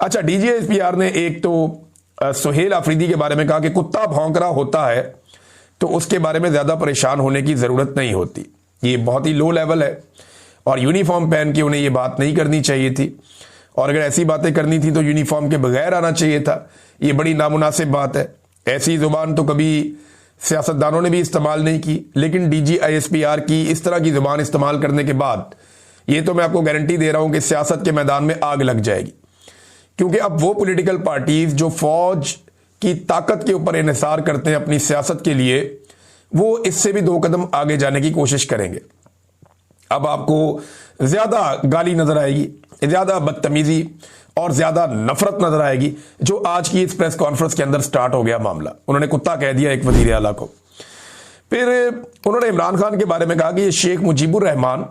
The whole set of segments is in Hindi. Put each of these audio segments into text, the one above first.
अच्छा, डीजीआईएसपीआर ने एक तो सुहेल आफरीदी के बारे में कहा कि कुत्ता भौंक रहा होता है तो उसके बारे में ज्यादा परेशान होने की जरूरत नहीं होती। ये बहुत ही लो लेवल है और यूनिफॉर्म पहन के उन्हें ये बात नहीं करनी चाहिए थी, और अगर ऐसी बातें करनी थी तो यूनिफॉर्म के बगैर आना चाहिए था। ये बड़ी नामुनासिब बात है। ऐसी जुबान तो कभी सियासतदानों ने भी इस्तेमाल नहीं की, लेकिन डीजीआईएसपीआर की इस तरह की जुबान इस्तेमाल करने के बाद ये तो मैं आपको गारंटी दे रहा हूं कि सियासत के मैदान में आग लग जाएगी। क्योंकि अब वो पॉलिटिकल पार्टीज जो फौज की ताकत के ऊपर इन्हिसार करते हैं अपनी सियासत के लिए, वो इससे भी 2 कदम आगे जाने की कोशिश करेंगे। अब आपको ज्यादा गाली नजर आएगी, ज्यादा बदतमीजी और ज्यादा नफरत नजर आएगी, जो आज की इस प्रेस कॉन्फ्रेंस के अंदर स्टार्ट हो गया मामला। उन्होंने कुत्ता कह दिया एक वजीर आला को। फिर उन्होंने इमरान खान के बारे में कहा कि ये शेख मुजीबुर रहमान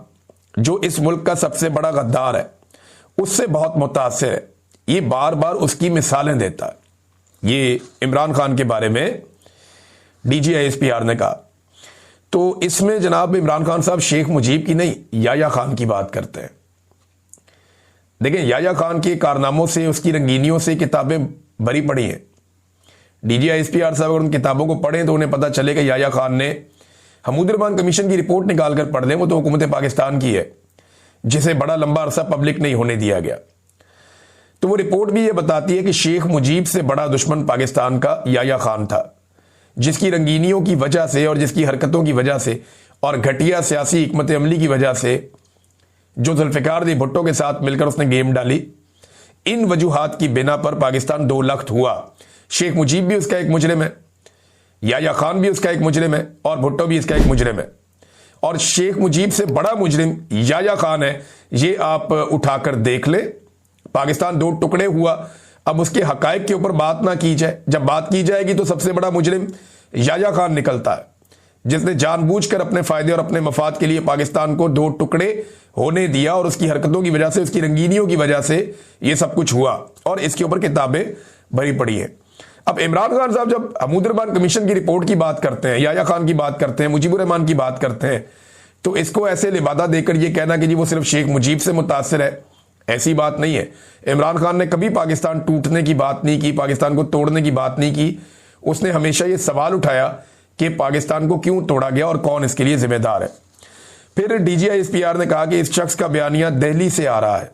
जो इस मुल्क का सबसे बड़ा गद्दार है, उससे बहुत मुतासिर है। ये बार बार उसकी मिसालें देता है। ये इमरान खान के बारे में डीजीआईएसपीआर ने कहा। तो इसमें जनाब इमरान खान साहब शेख मुजीब की नहीं, याया खान की बात करते हैं। देखें, याया खान के कारनामों से, उसकी रंगीनियों से किताबें भरी पड़ी हैं। डीजीआईएसपीआर साहब अगर उन किताबों को पढ़ें तो उन्हें पता चलेगा याया खान ने हमूद रहमान कमीशन की रिपोर्ट निकाल कर पढ़ लें, वो तो हुकूमत पाकिस्तान की है, जिसे बड़ा लंबा अरसा पब्लिक नहीं होने दिया गया। तो वो रिपोर्ट भी ये बताती है कि शेख मुजीब से बड़ा दुश्मन पाकिस्तान का याया खान था, जिसकी रंगीनियों की वजह से और जिसकी हरकतों की वजह से और घटिया सियासी हिकमत अमली की वजह से जो जुल्फिकार दी भुट्टो के साथ मिलकर उसने गेम डाली, इन वजूहात की बिना पर पाकिस्तान 2 लख्त हुआ। शेख मुजीब भी उसका एक मुजरिम है, याया खान भी उसका एक मुजरिम है, और भुट्टो भी इसका एक मुजरिम है। और शेख मुजीब से बड़ा मुजरिम याया खान है, ये आप उठाकर देख ले। पाकिस्तान 2 टुकड़े हुआ, अब उसके हकायक के ऊपर बात ना की जाए। जब बात की जाएगी तो सबसे बड़ा मुजरिम याया खान निकलता है, जिसने जानबूझकर अपने फायदे और अपने मफाद के लिए पाकिस्तान को 2 टुकड़े होने दिया, और उसकी हरकतों की वजह से, उसकी रंगीनियों की वजह से यह सब कुछ हुआ, और इसके ऊपर किताबें भरी पड़ी हैं। अब इमरान खान साहब जब हमूद रहमान कमीशन की रिपोर्ट की बात करते हैं, याया खान की बात करते हैं, मुजीबुर रहमान की बात करते हैं, तो इसको ऐसे लिबादा देकर यह कहना कि जी वो सिर्फ शेख मुजीब से मुतासिर है, ऐसी बात नहीं है। इमरान खान ने कभी पाकिस्तान टूटने की बात नहीं की, पाकिस्तान को तोड़ने की बात नहीं की। उसने हमेशा यह सवाल उठाया कि पाकिस्तान को क्यों तोड़ा गया और कौन इसके लिए जिम्मेदार है। फिर डीजीआईएसपीआर ने कहा कि इस शख्स का बयानिया दिल्ली से आ रहा है।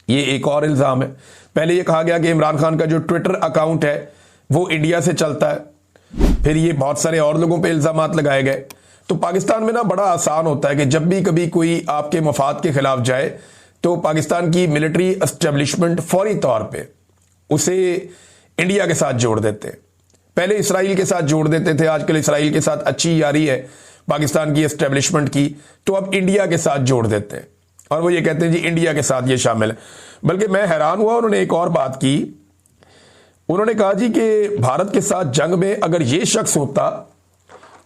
ये एक और इल्जाम है। पहले यह कहा गया कि इमरान खान का जो ट्विटर अकाउंट है वो इंडिया से चलता है। फिर ये बहुत सारे और लोगों पे इल्जाम लगाए गए। तो पाकिस्तान में ना बड़ा आसान होता है कि जब भी कभी कोई आपके मफाद के खिलाफ जाए तो पाकिस्तान की मिलिट्री एस्टेब्लिशमेंट फौरी तौर पे उसे इंडिया के साथ जोड़ देते हैं। पहले इसराइल के साथ जोड़ देते थे, आजकल इसराइल के साथ अच्छी यारी है पाकिस्तान की एस्टेब्लिशमेंट की, तो अब इंडिया के साथ जोड़ देते हैं और वो ये कहते हैं जी इंडिया के साथ ये शामिल है। बल्कि मैं हैरान हुआ, उन्होंने एक और बात की। उन्होंने कहा जी कि भारत के साथ जंग में अगर ये शख्स होता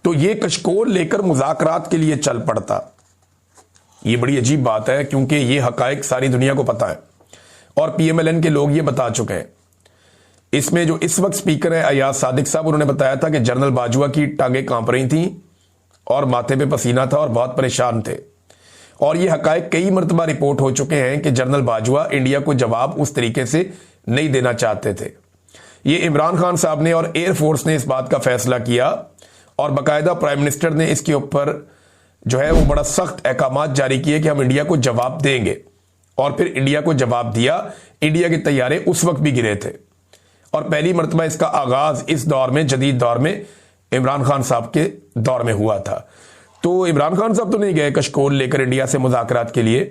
तो ये कशकोल लेकर मुज़ाकरात के लिए चल पड़ता। ये बड़ी अजीब बात है, क्योंकि ये हकायक सारी दुनिया को पता है और पीएमएलएन के लोग ये बता चुके हैं। इसमें जो इस वक्त स्पीकर है अयाज सादिक साहब, उन्होंने बताया था कि जनरल बाजवा की टांगें कांप रही थी और माथे पे पसीना था और बहुत परेशान थे। और ये हकायक कई मरतबा रिपोर्ट हो चुके हैं कि जनरल बाजवा इंडिया को जवाब उस तरीके से नहीं देना चाहते थे। ये इमरान खान साहब ने और एयरफोर्स ने इस बात का फैसला किया और बाकायदा प्राइम मिनिस्टर ने इसके ऊपर जो है वो बड़ा सख्त अहकामात जारी किए कि हम इंडिया को जवाब देंगे। और फिर इंडिया को जवाब दिया। इंडिया के तैयारे उस वक्त भी गिरे थे और पहली मरतबा इसका आगाज इस दौर में, जदीद दौर में, इमरान खान साहब के दौर में हुआ था। तो इमरान खान साहब तो नहीं गए कशकोल लेकर इंडिया से मुज़ाकरात के लिए,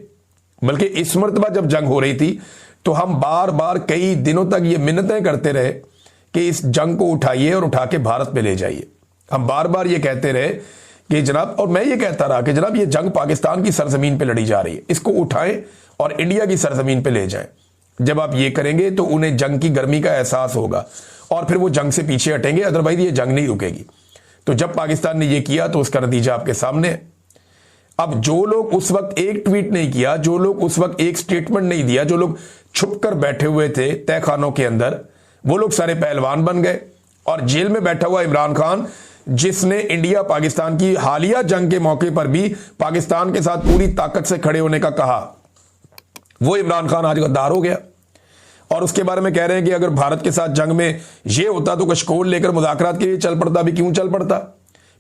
बल्कि इस मरतबा जब जंग हो रही थी तो हम बार बार कई दिनों तक ये मिन्नतें करते रहे कि इस जंग को उठाइए और उठा के भारत में ले जाइए। हम बार बार ये कहते रहे कि जनाब, और मैं ये कहता रहा कि जनाब ये जंग पाकिस्तान की सरजमीन पे लड़ी जा रही है, इसको उठाएं और इंडिया की सरजमीन पे ले जाएं। जब आप ये करेंगे तो उन्हें जंग की गर्मी का एहसास होगा और फिर वो जंग से पीछे हटेंगे, अदरवाइज ये जंग नहीं रुकेगी। तो जब पाकिस्तान ने ये किया तो उसका नतीजा आपके सामने है। अब जो लोग उस वक्त एक ट्वीट नहीं किया, जो लोग उस वक्त एक स्टेटमेंट नहीं दिया, जो लोग छुप कर बैठे हुए थे तहखानों के अंदर, वो लोग सारे पहलवान बन गए। और जेल में बैठा हुआ इमरान खान, जिसने इंडिया पाकिस्तान की हालिया जंग के मौके पर भी पाकिस्तान के साथ पूरी ताकत से खड़े होने का कहा, वो इमरान खान आज गद्दार हो गया। और उसके बारे में कह रहे हैं कि अगर भारत के साथ जंग में ये होता तो कश्कोल लेकर मुज़ाकरात के लिए चल पड़ता। अभी क्यों चल पड़ता?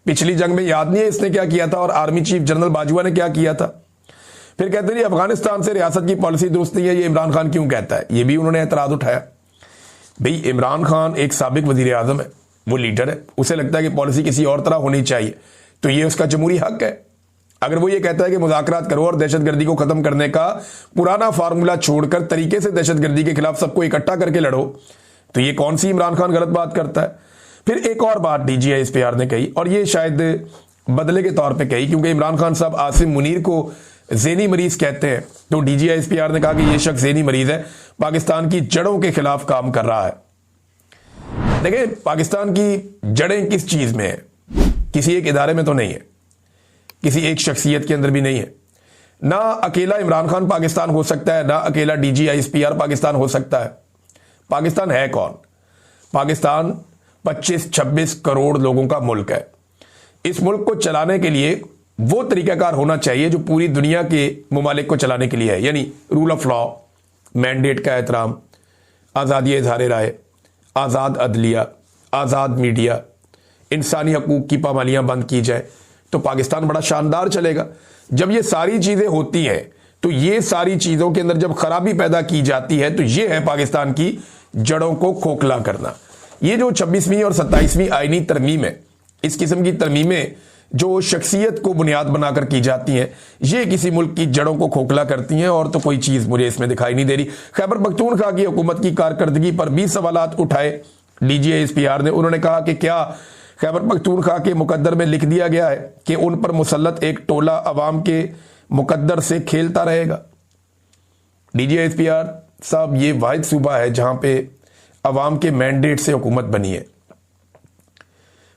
पिछली जंग में याद नहीं है इसने क्या किया था और आर्मी चीफ जनरल बाजवा ने क्या किया था। फिर कहते हैं अफगानिस्तान से रियासत की पॉलिसी दुरुस्त नहीं है, ये इमरान खान क्यों कहता है? ये भी उन्होंने एतराज उठाया। भाई इमरान खान एक साबिक वजीर आजम है, वो लीडर है, उसे लगता है कि पॉलिसी किसी और तरह होनी चाहिए, तो ये उसका जमहूरी हक है। अगर वो ये कहता है कि मुज़ाकरात करो और दहशतगर्दी को खत्म करने का पुराना फार्मूला छोड़कर तरीके से दहशतगर्दी के खिलाफ सबको इकट्ठा करके लड़ो, तो ये कौन सी इमरान खान गलत बात करता है? फिर एक और बात DGISPR ने कही, और ये शायद बदले के तौर पे कही, क्योंकि इमरान खान साहब आसिम मुनीर को ज़ेनी मरीज कहते हैं, तो DGISPR ने कहा कि ये शख्स ज़ेनी मरीज है, पाकिस्तान की जड़ों के खिलाफ काम कर रहा है। देखें, पाकिस्तान की जड़ें किस चीज में है? किसी एक इदारे में तो नहीं है, किसी एक शख्सियत के अंदर भी नहीं है। ना अकेला इमरान खान पाकिस्तान हो सकता है, ना अकेला DGISPR पाकिस्तान हो सकता है। पाकिस्तान है कौन? पाकिस्तान 25-26 करोड़ लोगों का मुल्क है। इस मुल्क को चलाने के लिए वो तरीकाकार होना चाहिए जो पूरी दुनिया के मुमालिक को चलाने के लिए है, यानी रूल ऑफ लॉ, मैंडेट का एहतराम, आज़ादी इज़हार राय, आज़ाद अदलिया, आज़ाद मीडिया, इंसानी हकूक़ की पामालियाँ बंद की जाए, तो पाकिस्तान बड़ा शानदार चलेगा। जब ये सारी चीज़ें होती हैं, तो ये सारी चीज़ों के अंदर जब खराबी पैदा की जाती है, तो ये है पाकिस्तान की जड़ों को खोखला करना। ये जो 26वीं और 27वीं आईनी तरमीम है, इस किस्म की तरमीमें जो शख्सियत को बुनियाद बनाकर की जाती हैं, ये किसी मुल्क की जड़ों को खोखला करती हैं, और तो कोई चीज़ मुझे इसमें दिखाई नहीं दे रही। खैबर पख्तूनख्वा की हुकूमत की कारकर्दगी पर 20 सवालात उठाए DGISPR ने। उन्होंने कहा कि क्या खैबर पख्तूनख्वा के मुकद्दर में लिख दिया गया है कि उन पर मुसल्लत एक टोला अवाम के मुकद्दर से खेलता रहेगा? DGISPR साहब, ये वाहिद सूबा है जहां पे अवाम के मैंडेट से हुकूमत बनी है।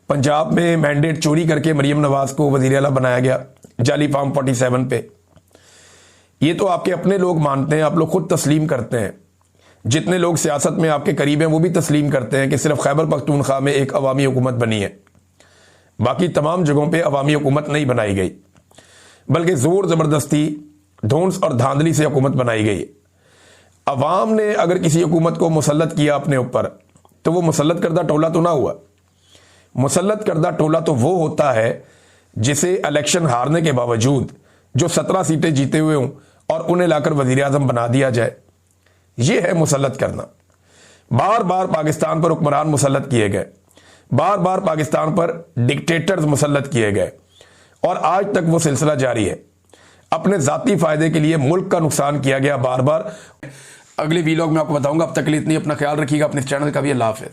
पंजाब में मैंडेट चोरी करके मरियम नवाज को वजीर आला बनाया गया, जाली फॉर्म 47 पे। ये तो आपके अपने लोग मानते हैं, आप लोग खुद तस्लीम करते हैं। जितने लोग सियासत में आपके करीब हैं वो भी तस्लीम करते हैं कि सिर्फ खैबर पख्तूनख्वा में एक अवामी हुकूमत बनी है, बाकी तमाम जगहों पे अवामी हुकूमत नहीं बनाई गई, बल्कि जोर ज़बरदस्ती, धौंस और धांधली से हुकूमत बनाई गई। अवाम ने अगर किसी हुकूमत को मुसल्लत किया अपने ऊपर, तो वो मुसल्लत करदा टोला तो ना हुआ। मुसल्लत करदा टोला तो वो होता है जिसे इलेक्शन हारने के बावजूद जो 17 सीटें जीते हुए हों और उन्हें लाकर वजीर आज़म बना दिया जाए, ये है मुसल्लत करना। बार बार पाकिस्तान पर हुक्मरान मुसल्लत किए गए, बार बार पाकिस्तान पर डिक्टेटर्स मुसल्लत किए गए, और आज तक वो सिलसिला जारी है। अपने जाती फायदे के लिए मुल्क का नुकसान किया गया बार बार। अगले वीलॉग में आपको बताऊंगा। अब तक के लिए इतनी, अपना ख्याल रखिएगा, अपने चैनल का भी। अल्लाह हाफ़िज़।